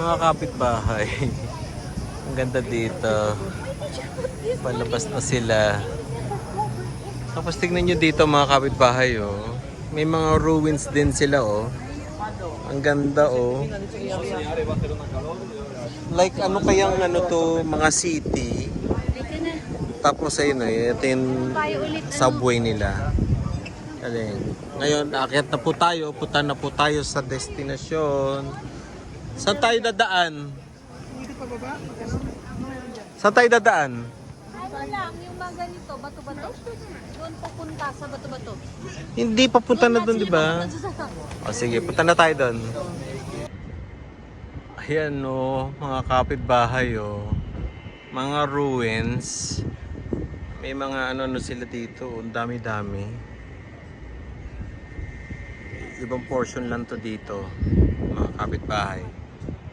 Mga kapitbahay. Ang ganda dito. Palabas na sila. Tapos tignan nyo dito mga kapitbahay, oh. May mga ruins din sila, oh. Ang ganda, oh. Like ano kayang ano to, mga city. Tapos ayun, ito yung subway nila. Galing. Ngayon, aakyat na po tayo. Punta na po tayo sa destinasyon. Saan tayo dadaan? Saan tayo dadaan? Ano lang, yung mga ganito, bato-bato. Doon pupunta sa bato-bato. Hindi, papunta na doon, di ba? O sige, punta na tayo doon. Ayan, no, mga kapitbahay, oh. Mga ruins. May mga ano sila dito. Ang dami-dami. Ibang portion lang to dito. Mga kapitbahay.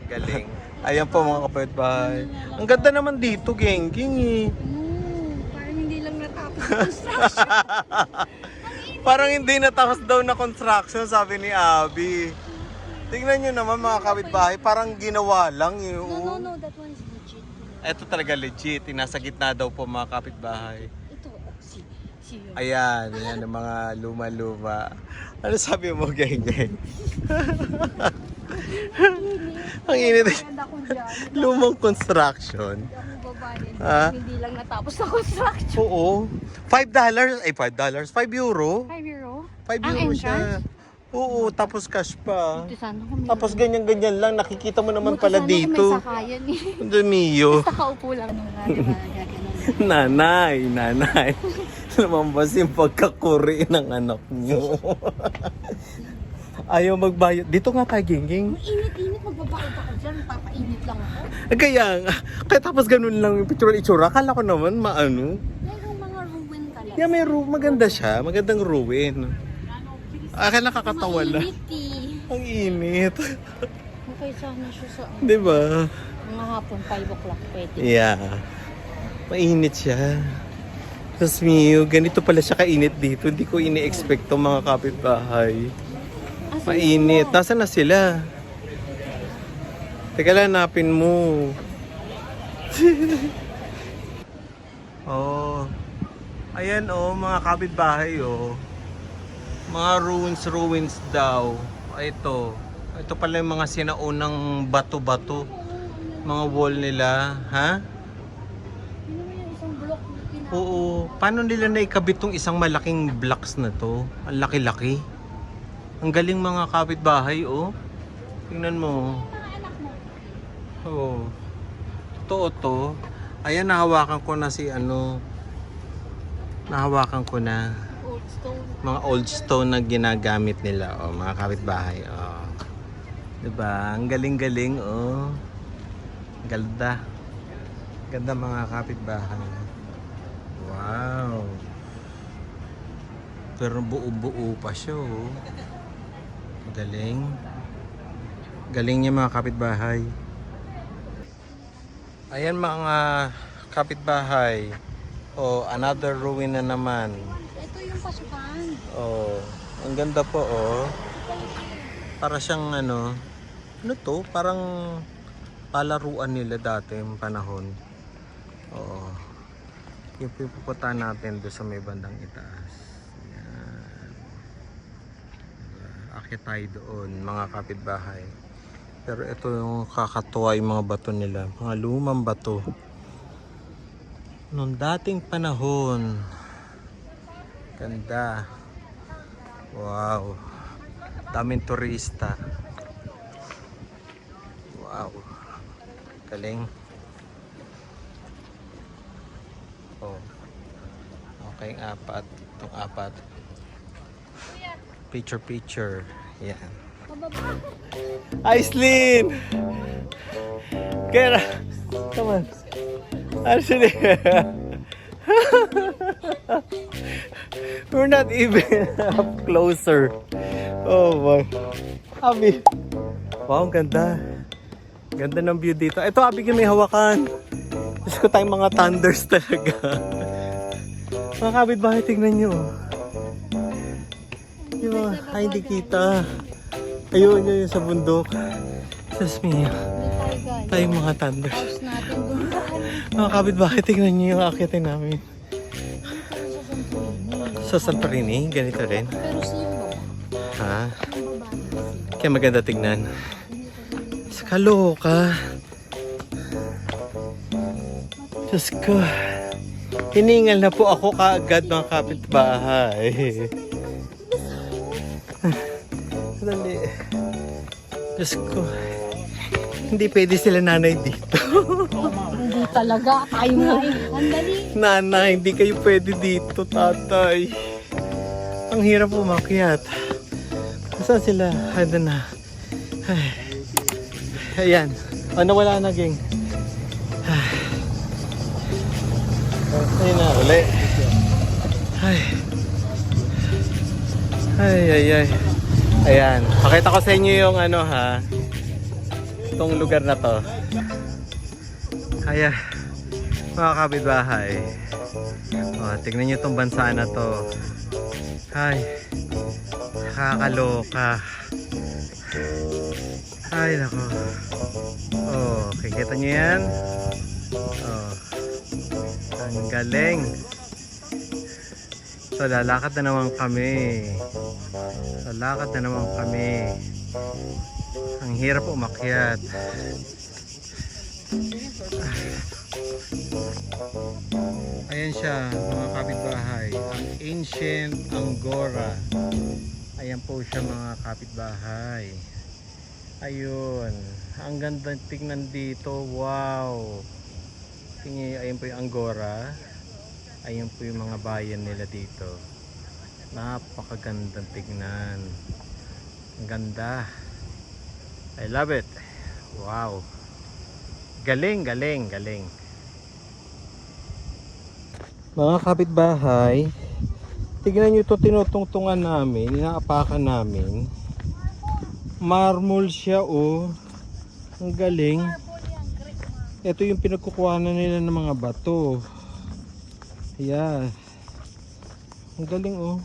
Galing. Ayan po mga kapitbahay. Ang ganda naman dito, geng-geng eh. Parang hindi lang natapos construction. Parang hindi natapos daw na construction, sabi ni Abby. Tingnan nyo naman mga kapitbahay, parang ginawa lang yun. No, that one is legit. Ito talaga legit, nasa gitna daw po mga kapitbahay. Ito, si yun. Ayan, yan ang mga luma-luma. Ano sabi mo, geng-geng? Ang init. Maganda ko dyan. Lumang construction. Ang babae. Ah? Hindi lang natapos na construction. Oo. $5? Ay, $5. €5. 5 euro? 5 Ang euro siya. entrance? Oo, tapos cash pa. Ito sana kung may... Tapos ganyan-ganyan lang. Nakikita mo naman Buti pala sana dito. kung may sakayan eh. Ang Mio. Basta kaupo lang. Nanay. Lumambas yung pagkakuri ng anak niyo. Ayaw magbayad. Dito nga tayo, geng-geng. Init-init, magbabayad ako dyan. Papainit lang ako. Kaya tapos ganun lang yung picture-itsura. Akala ko naman maano. Mayroong mga ruin talaga. Yeah, may maganda siya. Magandang ruin. Akala nakakatawa lang. Mainit eh. Ang init. Okay sana siya sa... Di ba? Mga hapon, 5 o'clock pwede. Yeah. Mainit siya. Tapos Mio, ganito pala siya kainit dito. Hindi ko ini-expect to mga kapitbahay. Mainit. Nasaan na sila? Teka lang, hanapin mo. Oh. Ayan oh, mga kapitbahay oh. Mga ruins daw. Ito. Ito pala yung mga sinaunang bato-bato. Mga wall nila. Ha? Oo. Paano nila naikabit tong isang malaking blocks na to? Ang laki-laki. Ang galing mga kapitbahay, oh. Tingnan mo. Oo. Totoo to. Ayan, nahawakan ko na si ano. Nahawakan ko na. Old stone. Mga old stone na ginagamit nila, oh. Mga kapitbahay, oh. Diba? Ang galing-galing, oh. Ganda. Ganda mga kapitbahay. Wow. Pero buo-buo pa siya, oh. Galing. Galing niya mga kapitbahay. Ayan mga kapitbahay. Oh, another ruin na naman. Ito yung pasukan. Oh, ang ganda po, oh. Para siyang ano to? Parang palaruan nila dati yung panahon. Oo. Yung pupuntahan natin doon sa may bandang itaas. Yan. Akyat tayo doon, mga kapitbahay. Pero ito yung kakatuwa yung mga bato nila. Mga lumang bato. Noong dating panahon. Ganda. Wow. Daming turista. Wow. Galing. Oh. Okay, apat. Itong apat. Picture. Yan. Aislinn! Kera! Come on. Actually, we're not even up closer. Oh my. Abi. Wow, ang ganda. Ganda ng view dito. Ito, Abi, may hawakan. Gusto ko tayong mga thunders talaga. Mga kapitbahay, tingnan nyo. Yung mga, hindi kita. Ayun yun sa bundok. Diyos me. Hindi tayo guys. Tayong mga thunder. House natin dun sa Mga kapitbahay, tingnan niyo yung akitin namin. sa Santorini. Sa Santorini, ganito rin. Pero sino ba? Ha? Ang babae kasi. Kaya maganda tignan. Sa kaloka. Diyos ko. Hiningal na po ako kaagad mga kapitbahay. Dali. Diyos ko. Hindi pwede sila nanay dito. Hindi talaga. Tayo nga eh. Andali. Nanay, hindi kayo pwede dito, tatay. Ang hirap umakyat. Saan sila? Handa na. Ay. Ayan. Ano wala na, geng? Ayun na, uli. Ay. Ay, ay, ay. Ayan. Pakita ko sa inyo yung ano ha. Itong lugar na to. Ayan. Mga kapitbahay. O, tignan nyo itong bansa na to. Ay. Nakakaloka. Ay, nako. Oh, kikita nyo yan? Oh. Ang galing. So, lalakad na naman kami. Lalakad na naman kami. Ang hirap umakyat. Ayan siya, mga kapitbahay. Ang ancient Angora. Ayan po siya, mga kapitbahay. Ayun. Ang ganda tingnan dito. Wow. Tingnan, ayun po yung Angora. Ayun po yung mga bayan nila dito. Napakagandang tignan. Ang ganda. I love it. Wow. Galing, galing, galing. Mga kapitbahay, tignan nyo ito, tinutungtungan namin, inaapakan namin. Marmol siya, oh. Ang galing. Ito yung pinagkukuhanan nila ng mga bato. Ayan. Ang galing, oh.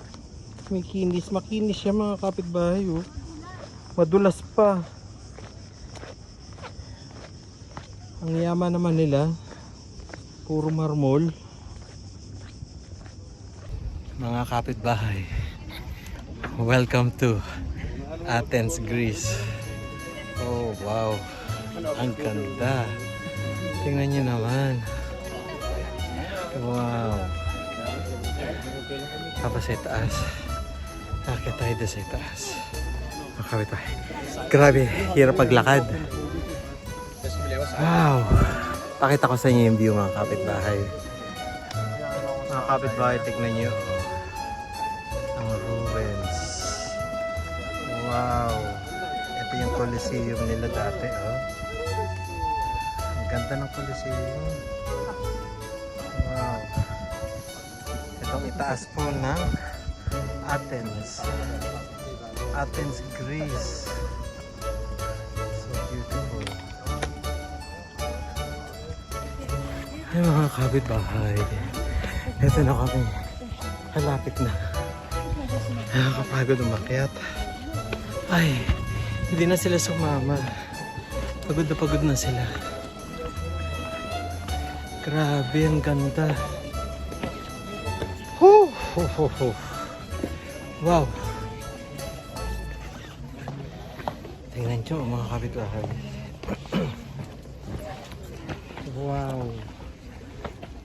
Makinis siya, mga kapitbahay, oh. Madulas pa. Ang yaman naman nila. Puro marmol. Mga kapitbahay, welcome to Athens, Greece. Oh, wow. Ang ganda. Tingnan nyo naman. Wow. Tapos sa taas. Nakakita tayo doon sa taas. Mga kapitbahay. Grabe, hirap paglakad. Wow. Pakita ko sa inyo yung view, mga kapitbahay. Mga kapitbahay, tignan nyo. Ang ruins. Wow. Ito yung Coliseum nila dati, oh. Ang ganda ng Coliseum. Wow. Itong itaas po ng Athens. Athens, Greece. So beautiful. Ay, mga kapitbahay. Ito na kami. Malapit na. Nakakapagod umakyat. Ay, hindi na sila sumama. Pagod na sila. Grabe, ang ganda. Wow. Tingnan nyo, mga kapitbahay. Wow.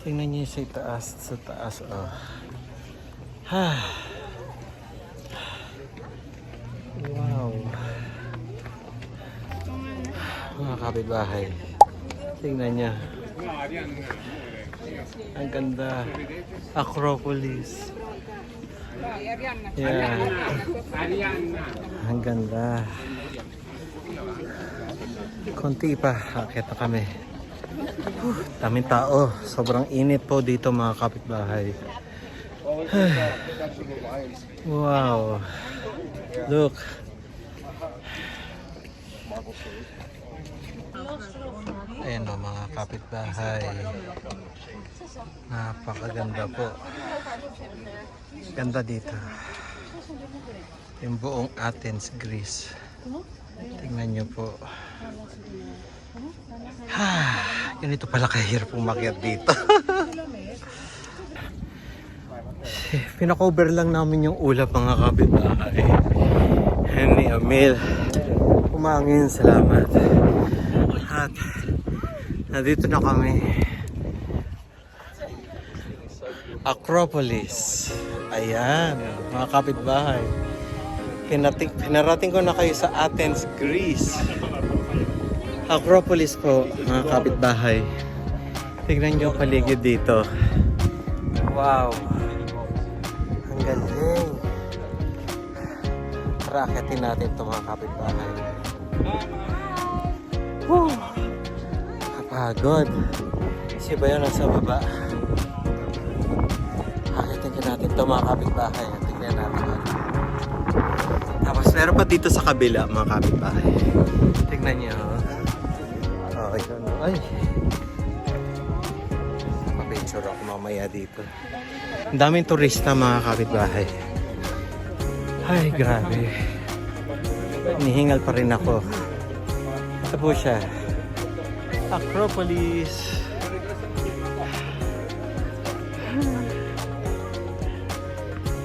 Tingnan nyo sa taas, oh. Wow. Mga kapitbahay. Tingnan nyo. Ang ganda. Acropolis. Yeah. Ang ganda. Konti pa. Akit na kami. Daming tao. Sobrang init po dito, mga kapitbahay. Wow. Look. Ayan o, mga kapitbahay. Napakaganda po. Ganda dito. Yung buong Athens, Greece. Tingnan nyo po. Ganito pala kahirap umakyat dito. Pinakover lang namin yung ulap mga kapitbahay. Henry Amil. Umangin, salamat. At nandito na kami. Acropolis. Ayan, mga kapitbahay. Pinarating ko na kayo sa Athens, Greece. Acropolis po, mga kapitbahay. Tignan nyo ang paligid dito. Wow! Ang galing! Tara, akitin natin ito mga kapitbahay. Woo! Kapagod. Si Bayo nasa baba. Akitin ka natin ito mga kapitbahay. Tignan natin. Tapos meron pa dito sa kabila mga kapitbahay. Tignan nyo. Okay, ay. Mapicture ako mamaya dito. Ang daming turista mga kapitbahay. Ay, grabe. Nihingal pa rin ako. Ito po siya. Acropolis.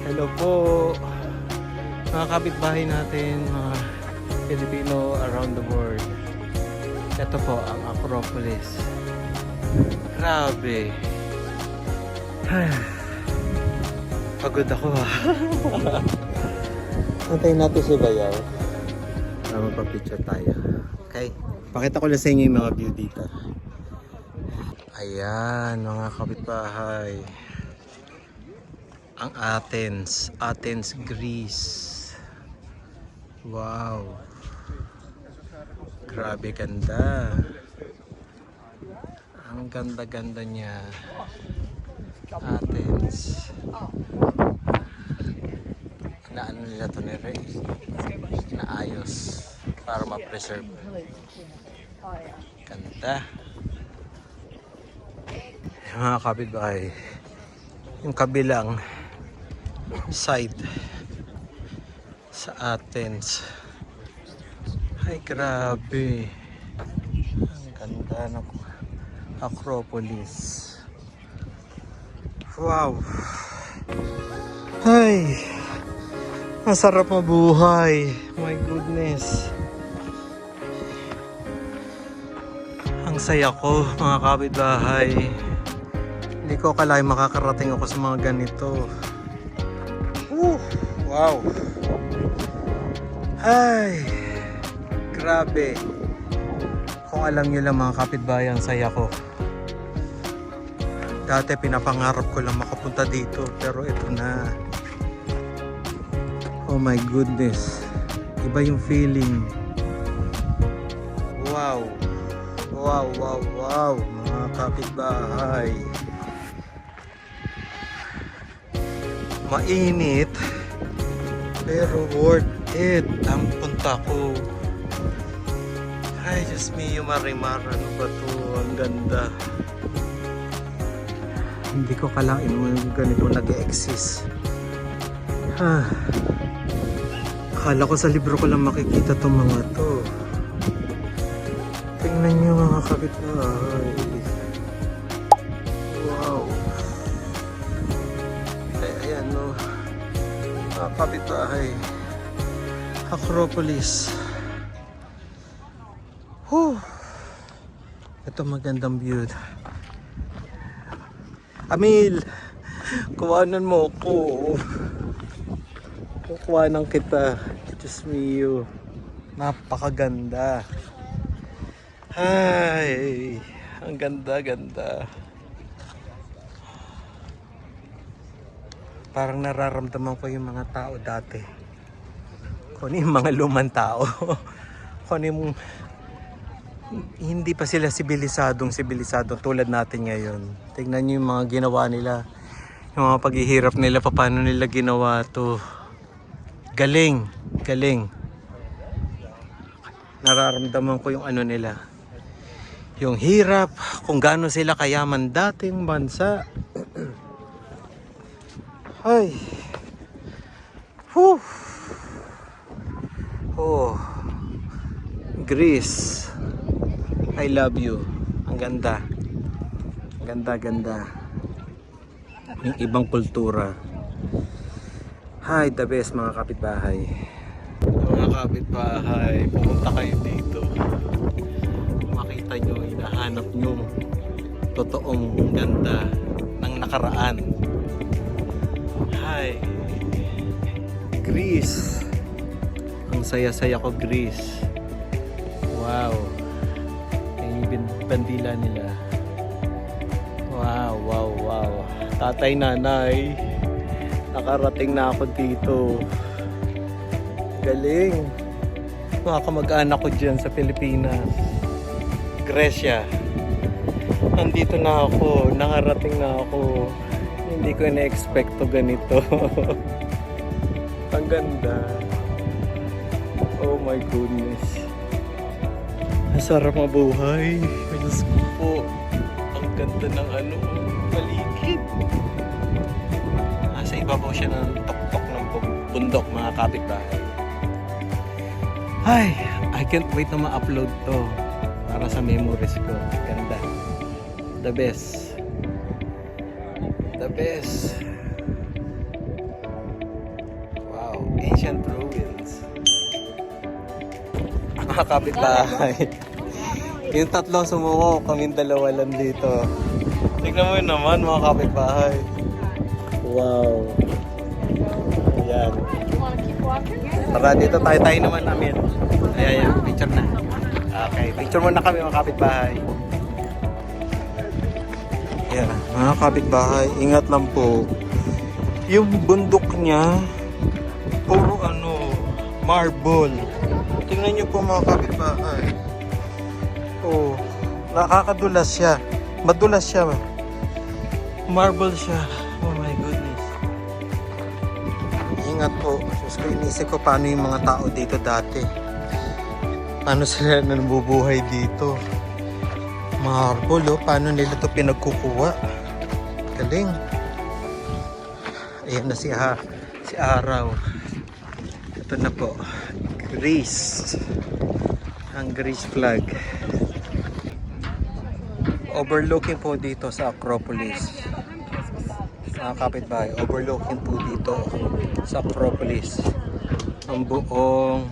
Hello po. Mga kapitbahay natin, mga Pilipino around the world. Ito po ang Acropolis. Grabe. Pagod ako ha. Antayin natin si Bayaw. Magpa-picture tayo. Okay? Pakita ko lang sa inyo yung mga view dito. Ayan, mga kapitbahay. Ang Athens. Athens, Greece. Wow. Grabe ganda. Ang ganda-ganda niya. Athens. Inaano nila ito ni Ray? Inaayos para ma-preserve. Ganda. Mga kapitbahay. Yung kabilang side sa Athens. Ay, grabe. Ang ganda ng Acropolis. Wow. Ay, masarap mabuhay. My goodness. Ang saya ko, mga kapitbahay. Hindi ko akalain makakarating ako sa mga ganito. Wow. Ay, grabe. Kung alam nyo lang mga kapitbahay, ang saya ko. Dati pinapangarap ko lang makapunta dito, pero ito na. Oh my goodness. Iba yung feeling. Wow. Wow, wow, wow. Mga kapitbahay. Mainit, pero worth it ang punta ko. Ay, Diyos mio, Marimar, ano ba to? Ang ganda. Hindi ko kalain mo ganito nag-exist. Akala ko sa libro ko lang makikita itong mga to. Tingnan nyo mga kapitbahay. Wow. Ayan no. Mga kapitbahay. Acropolis. Ito magandang view. Amil, kuwanan mo ako. Kukuhanan kita. Diyos mio. Napakaganda. Ay, ang ganda-ganda. Parang nararamdaman ko yung mga tao dati. Kung yung mga lumang tao. Kung yung hindi pa sila sibilisado tulad natin ngayon. Tingnan nyo yung mga ginawa nila. Yung mga paghihirap nila, paano nila ginawa to. Galing, galing. Nararamdaman ko yung ano nila. Yung hirap, kung gaano sila kayaman dating bansa. Ay. Whew. Oh. Greece. I love you. Ang ganda. Ganda. Yung ibang kultura. Hi, the best mga kapitbahay. Mga kapitbahay, pumunta kayo dito. Makita nyo, hinahanap nyo totoong ganda ng nakaraan. Hi, Greece. Ang saya-saya ko, Greece. Wow. Yung bandila nila. Wow. Tatay, nanay. Nakarating na ako dito. Galing. Mga kamag-anak ko dyan sa Pilipinas. Grecia. Nandito na ako. Nakarating na ako. Hindi ko na-expect to ganito. Ang ganda. Oh my goodness. Masarap mabuhay. Diyos ko po. Ang ganda ng paligid. Nasa ibabaw siya ng tuktok ng bundok, mga kapitbahay. Ay, I can't wait na ma-upload to para sa memories ko. Ganda. The best. Wow, ancient ruins. Mga kapitbahay. Yung tatlo sumuko, kaming dalawa lang dito. Tignan mo yun naman, mga kapitbahay. Wow. Ayan. Tara, dito tayo naman namin. Ayan, picture na. Okay, picture muna kami, mga kapitbahay. Ayan, mga kapitbahay, ingat lang po. Yung bundok niya, puro marble. Tingnan niyo po, mga kapitbahay. Oh, nakakadulas siya. Madulas siya. Marble siya. Oh my goodness. Ingat po. So, inisip ko paano yung mga tao dito dati. Paano sila nabubuhay dito. Marble, paano nila ito pinagkukuha. Galing. Ayan na si Araw. Ito na po. Greece. Ang Greece flag. Overlooking po dito sa Acropolis. Mga kapitbahay, overlooking po dito sa Acropolis ang buong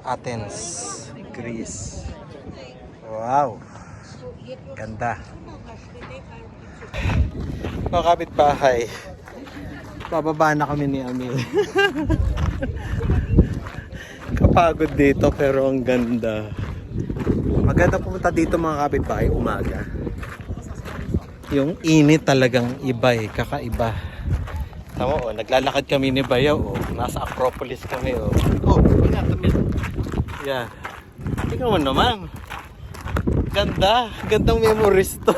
Athens, Greece. Wow, ganda. Mga kapitbahay, bababa na kami ni Amil. Kapagod dito pero ang ganda. Maganda pumunta dito, mga kapitbahay, umaga. Yung init talagang iba kakaiba. Tama, naglalakad kami ni Bayaw, nasa Acropolis kami, yeah. Tingnan mo naman. Gandang memories to.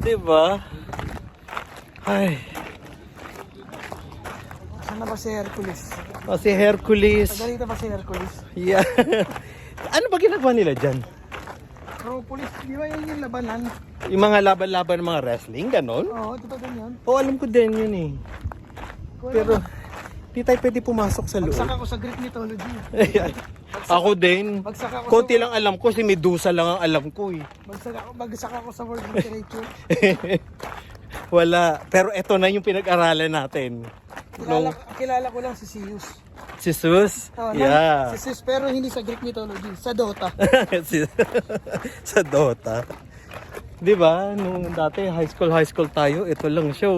Diba? Ay. Saan na ba si Hercules? Si Hercules. Tagalita ba si Hercules? Yeah. Ano ba ginagawa nila dyan? Acropolis, di ba yun yung labanan? Yung mga laban-laban ng mga wrestling, ganon? Oo, di ba ganyan? Alam ko din yun eh. Pero, di tayo pwede pumasok sa loob. Bagsak ako sa Greek mythology. Ako din. Bagsak ako Konti lang alam ko, si Medusa lang ang alam ko eh. Bagsak ako sa world literature. Wala. Pero eto na yung pinag-aralan natin. Kilala ko lang si Zeus. Si Zeus? Oh, Yeah. Si Zeus, pero hindi sa Greek mythology, sa Dota. Sa Dota. Di ba? Nung dati, high school tayo, ito lang siya.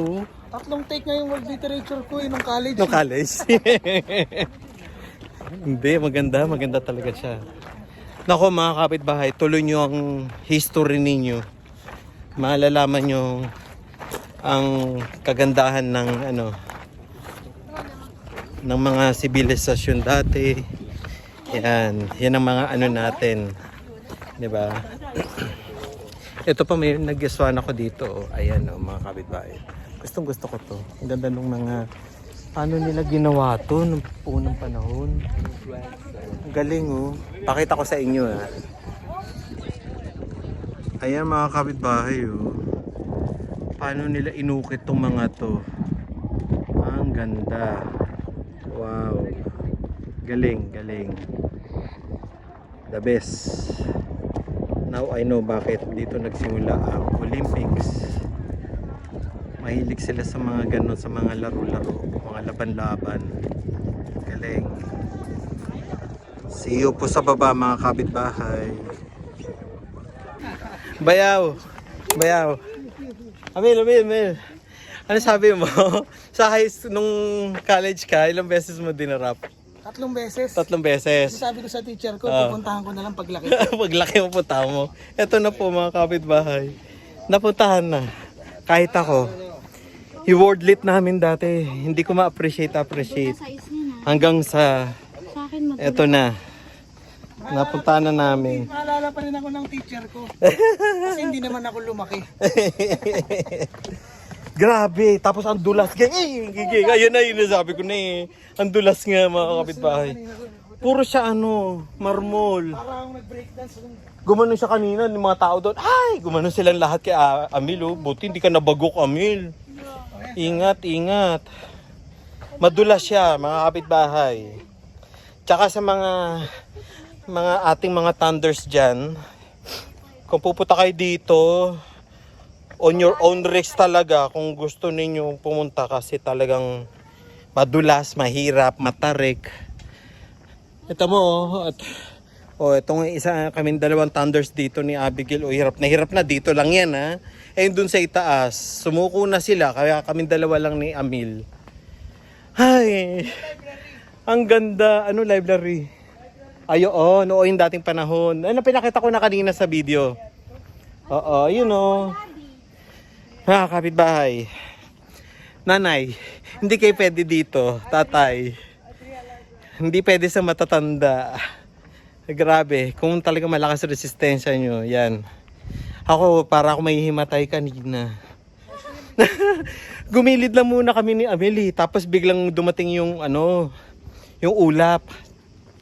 Tatlong take nga yung world literature ko nung college. Nung college? Hindi, maganda talaga siya. Nako, mga kapitbahay, tuloy nyo ang history ninyo. Malalaman nyo ang kagandahan ng ng mga sibilisasyon dati. Yan ang mga natin. 'Di ba? Ito pa, may nag-gueswan ako dito. Ayan, mga kapitbahay. Gustong-gusto ko to. Ang ganda ng mga paano nila ginawa to nung unang panahon. Ang galing, Pakita ko sa inyo, Ayan, mga kapitbahay, paano nila inukit tong mga to. Ang ganda. Wow. Galing, galing. The best. Now I know bakit dito nagsimula ang Olympics. Mahilig sila sa mga ganun, sa mga laro-laro, mga laban-laban. Galing. See you po sa baba mga kapitbahay. Bayaw! Bayaw! Amil. Ano sabi mo? Sa high school, nung college ka, ilang beses mo dinarap? 3 beses. 3 beses. Sabi ko sa teacher ko, Ah. pupuntahan ko na lang paglaki. Paglaki mo punta mo. Ito na po mga kapitbahay. Napuntahan na. Kahit ako. I-wordlit namin dati. Hindi ko ma-appreciate. Hanggang sa eto na. Napuntahan na namin. Maalala pa rin ako ng teacher ko. Kasi hindi naman ako lumaki. Grabe. Tapos ang dulas. Ayun na yun. Sabi ko na eh. Ang dulas nga mga kapitbahay. Puro siya marmol. Para akong nag-breakdance. Gumanon siya kanina ng mga tao doon. Ay! Gumanon silang lahat kay Amil. Oh. Buti hindi ka nabagok, Amil. Ingat, ingat. Madulas siya, mga kapitbahay. Tsaka sa mga ating mga thunders dyan, kung pupunta kayo dito, on your own risk talaga kung gusto ninyo pumunta kasi talagang madulas, mahirap, matarik. Ito mo, itong isa kaming 2 thunders dito ni Abigail. Hirap na dito lang yan ha. Dun sa itaas, sumuko na sila kaya kaming 2 lang ni Amil. Ay, ang ganda. Ano library? Oo, yung dating panahon. Ano pinakita ko na kanina sa video? Oo, yun o. Kapitbahay. Nanay, hindi kayo pwede dito. Tatay, hindi pwede sa matatanda. Grabe, kung talaga malakas resistensya nyo, yan. Ako, para ako mahihimatay kanina. Gumilid lang muna kami ni Amelie, tapos biglang dumating yung yung ulap.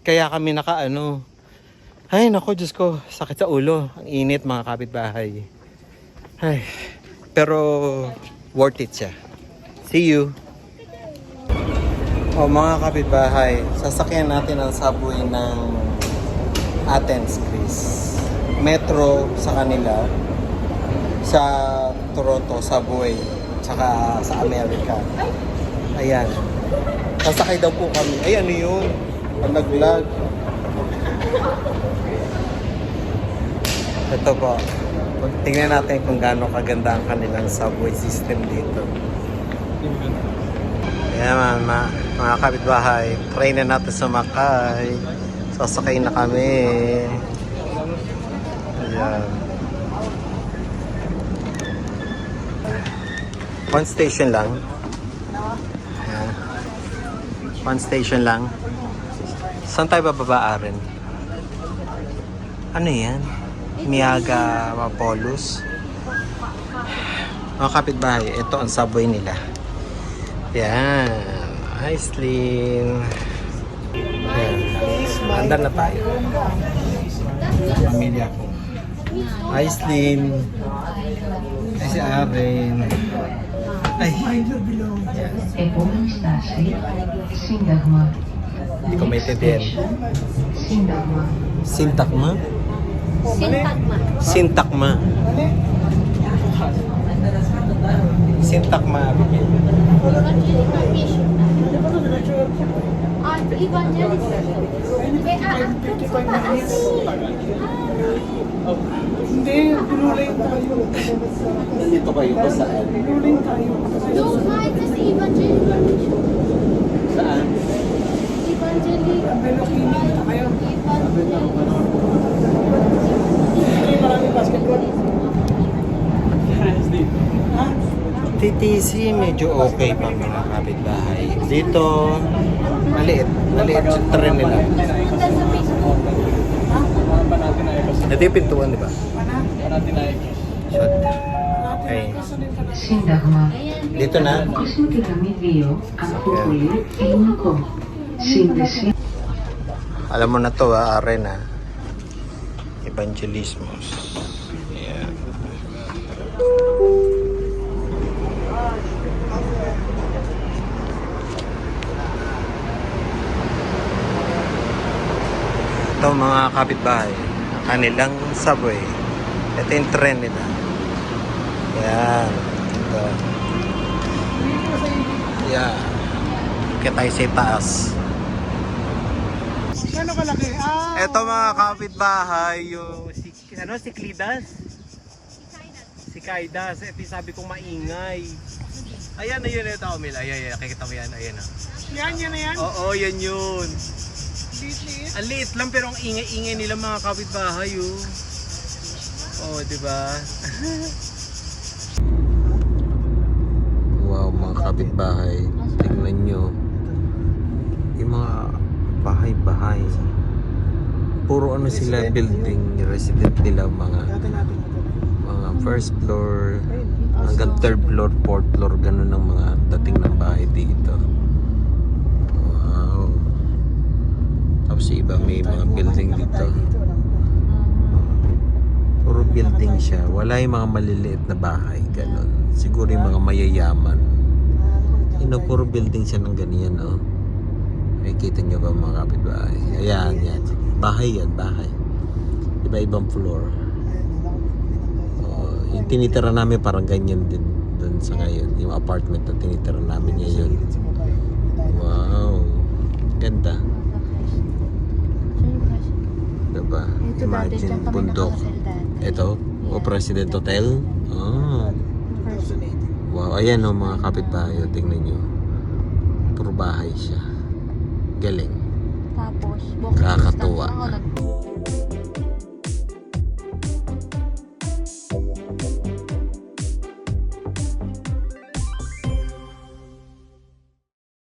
Kaya kami ay nako, Diyos ko, sakit sa ulo. Ang init mga kapitbahay. Ay, pero worth it siya. See you. Mga kapitbahay, sasakyan natin ang subway ng Athens, Greece. Metro sa kanila, sa Toronto, subway, tsaka sa Amerika. Ayan. Sasakay daw po kami. Ay, ano yun? Nag-vlog. Ito po. Tingnan natin kung gaano kaganda ang kanilang subway system dito. Ayan mga kapitbahay. Try na natin sumakay. Sasakay na kami. Ayan. One station lang. Ayan. One station lang. Saan tayo bababa rin? Ano yan? Niaga Mapolus. Mga kapitbahay, ito ang subway nila. Yan. Aislinn. Yan. Handa na tayo. Pamilya ko. Aislinn. Ay si Aren. Ay. Επόμενη στάση, Σύνταγμα. Hindi ko maintindihan. Σύνταγμα. Sintakma? Sintagma. Sintakma. Sintakma. Hindi, pinuling tayo. Nandito kayo ba saan? Pinuling tayo. Saan? Belokini na kayo. Hindi, maraming basketball. Ha? TTC medyo okay pa mga kapitbahay. Dito, maliit. Maliit yung tren nila. Ito yung pintuan, di ba? Shot. Okay. Σύνταγμα. Dito na. Ακούσουμε τη γραμμή 2 από το πολύ ελληνικό. Σύνδεση. Alam mo na to Arena. Evangelismos. Ayan. Ito mga kapitbahay, ang kanilang subway. Ito yung tren nila. Yan. Ito. Yan. Kaya tayo sa taas. Gano'n kalaki? Ito mga kapitbahay, yung si Clidas? Si Kaidas. Ito yung sabi kong maingay. Ayan na yun, ito Mil. Ayan, nakikita mo yan. Ayan na. Yan na yan? Oo, yan yun. Liit-liit. Ang liit lang pero ang ingay-ingay nila mga kapitbahay oh. Oh, di ba? Wow, mga kapitbahay. Tingnan nyo. Yung mga bahay-bahay. Puro ano sila building, resident nila mga first floor hanggang third floor, fourth floor, ganun ang mga dating ng bahay dito. Wow. Tapos yung iba may mga building dito. Puro building siya. Wala yung mga maliliit na bahay. Ganun. Siguro yung mga mayayaman. Puro building siya ng ganyan, oh. Nakikita nyo ba mga kapitbahay? Ayan, yan. Bahay yan, bahay. Iba-ibang floor. Yung tinitira namin parang ganyan din dun sa ngayon. Yung apartment na tinitira namin ngayon. Wow. Ganda. Diba? Imagine bundok. Ito? O President Hotel? Ah. Wow. Ayan o mga kapitbahay. Tingnan nyo. Puro bahay siya. Galing. Tapos, Kakatuwa.